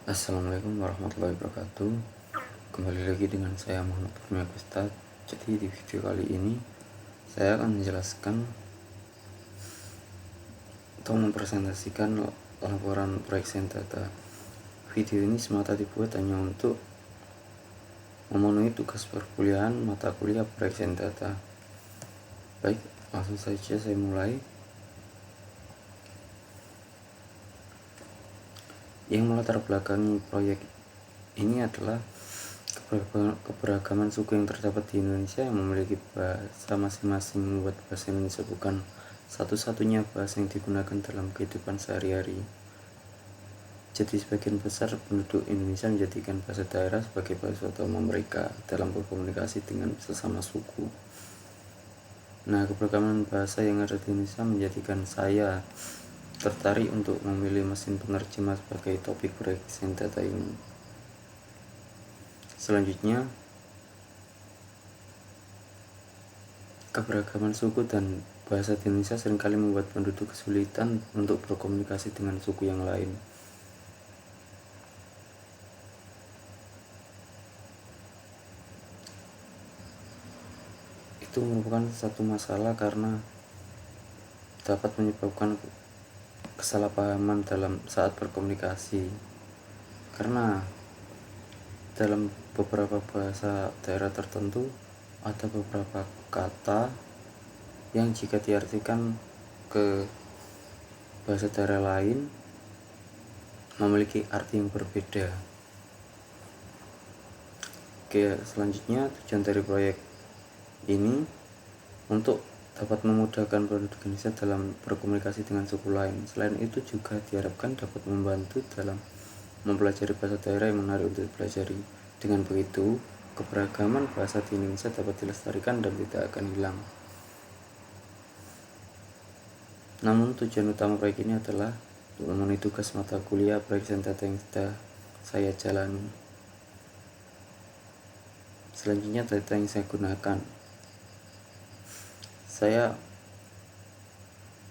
Assalamualaikum warahmatullahi wabarakatuh. Kembali lagi dengan saya Muhammad Kurnia Ustad. Jadi di video kali ini saya akan menjelaskan atau mempresentasikan laporan proyek Sains Data. Video ini semata dibuat hanya untuk memenuhi tugas perkuliahan mata kuliah proyek Sains Data. Baik, langsung saja saya mulai. Yang melatar belakangi proyek ini adalah keberagaman suku yang terdapat di Indonesia yang memiliki bahasa masing-masing, membuat bahasa Indonesia bukan satu-satunya bahasa yang digunakan dalam kehidupan sehari-hari. Jadi sebagian besar penduduk Indonesia menjadikan bahasa daerah sebagai bahasa utama mereka dalam berkomunikasi dengan sesama suku. Nah, keberagaman bahasa yang ada di Indonesia menjadikan saya tertarik untuk memilih mesin penerjemah sebagai topik proyek Sains Data ini. Selanjutnya, keberagaman suku dan bahasa di Indonesia seringkali membuat penduduk kesulitan untuk berkomunikasi dengan suku yang lain. Itu merupakan satu masalah karena dapat menyebabkan kesalahpahaman dalam saat berkomunikasi, karena dalam beberapa bahasa daerah tertentu ada beberapa kata yang jika diartikan ke bahasa daerah lain memiliki arti yang berbeda. Oke, selanjutnya tujuan dari proyek ini untuk dapat memudahkan penduduk Indonesia dalam berkomunikasi dengan suku lain. Selain itu juga diharapkan dapat membantu dalam mempelajari bahasa daerah yang menarik untuk dipelajari. Dengan begitu, keberagaman bahasa di Indonesia dapat dilestarikan dan tidak akan hilang. Namun tujuan utama proyek ini adalah untuk memenuhi tugas mata kuliah proyek Sains Data yang sudah saya jalani. Selanjutnya data yang saya gunakan. Saya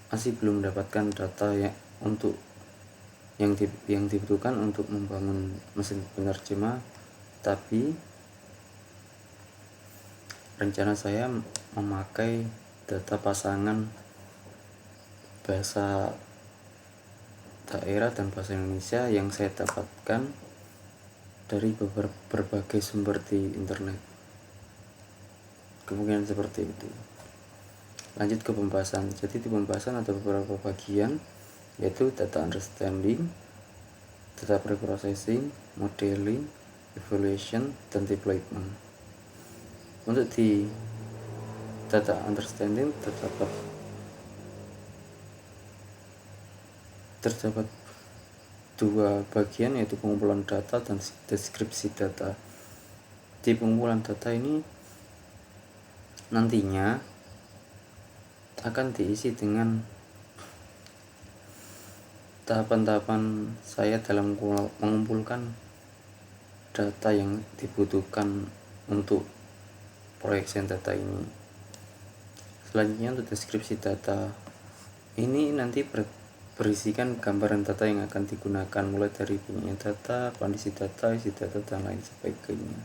masih belum mendapatkan data yang dibutuhkan untuk membangun mesin penerjemah, tapi rencana saya memakai data pasangan bahasa daerah dan bahasa Indonesia yang saya dapatkan dari berbagai sumber di internet. Kemungkinan seperti itu. Lanjut ke pembahasan. Jadi di pembahasan ada beberapa bagian, yaitu data understanding, data preprocessing, modeling, evaluation, dan deployment. Untuk di data understanding terdapat dua bagian, yaitu pengumpulan data dan deskripsi data. Di pengumpulan data ini nantinya akan diisi dengan tahapan-tahapan saya dalam mengumpulkan data yang dibutuhkan untuk proyek Sains Data ini. Selanjutnya untuk deskripsi data ini nanti berisikan gambaran data yang akan digunakan, mulai dari banyaknya data, kondisi data, isi data, dan lain sebagainya.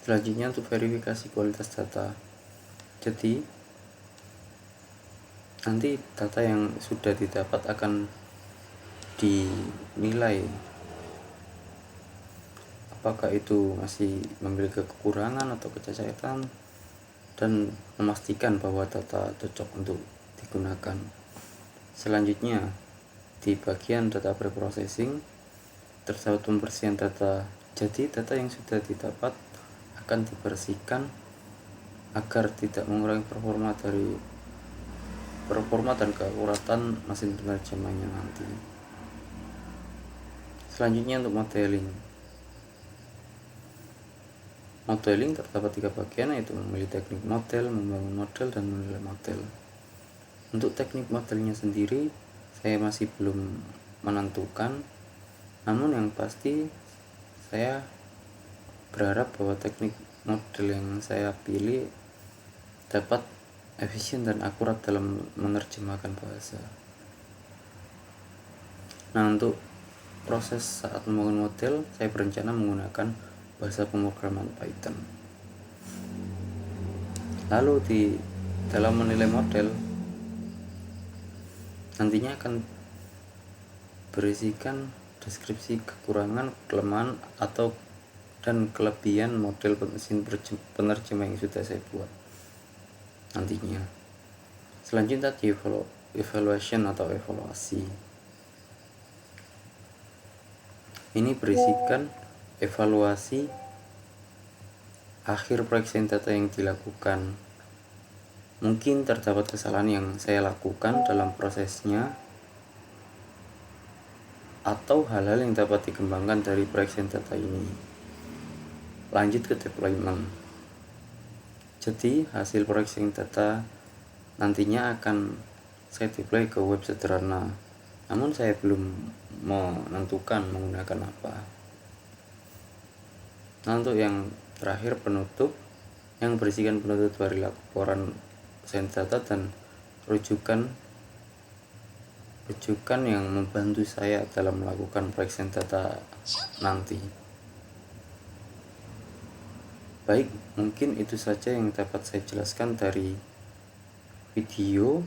Selanjutnya untuk verifikasi kualitas data. Jadi nanti data yang sudah didapat akan dinilai apakah itu masih memiliki kekurangan atau kecacatan, dan memastikan bahwa data cocok untuk digunakan. Selanjutnya di bagian data preprocessing terdapat pembersihan data. Jadi data yang sudah didapat akan dibersihkan agar tidak mengurangi performa dan keakuratan mesin penerjemahnya nanti. Selanjutnya untuk modeling terdapat 3 bagian, yaitu memilih teknik model, membangun model, dan menilai model. Untuk teknik modelnya sendiri saya masih belum menentukan, namun yang pasti saya berharap bahwa teknik model yang saya pilih dapat efisien dan akurat dalam menerjemahkan bahasa. Nah, untuk proses saat membangun model, saya berencana menggunakan bahasa pemrograman Python. Lalu di dalam menilai model nantinya akan berisikan deskripsi kekurangan, kelemahan atau dan kelebihan model mesin penerjemah yang sudah saya buat nantinya. Selanjutnya di evaluation atau evaluasi. Ini berisikan evaluasi akhir proyek data yang dilakukan. Mungkin terdapat kesalahan yang saya lakukan dalam prosesnya atau hal-hal yang dapat dikembangkan dari proyek data ini. Lanjut ke deployment. Jadi hasil proyek data nantinya akan saya deploy ke web sederhana, namun saya belum menentukan menggunakan apa. Nah, untuk yang terakhir penutup, yang berisikan penutup dari laporan data dan rujukan yang membantu saya dalam melakukan proyek data nanti. Baik, mungkin itu saja yang dapat saya jelaskan dari video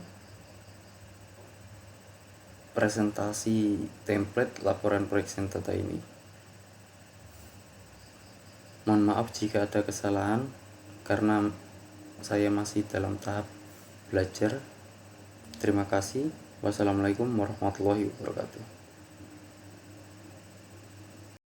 presentasi template laporan proyek data ini. Mohon maaf jika ada kesalahan karena saya masih dalam tahap belajar. Terima kasih. Wassalamualaikum warahmatullahi wabarakatuh.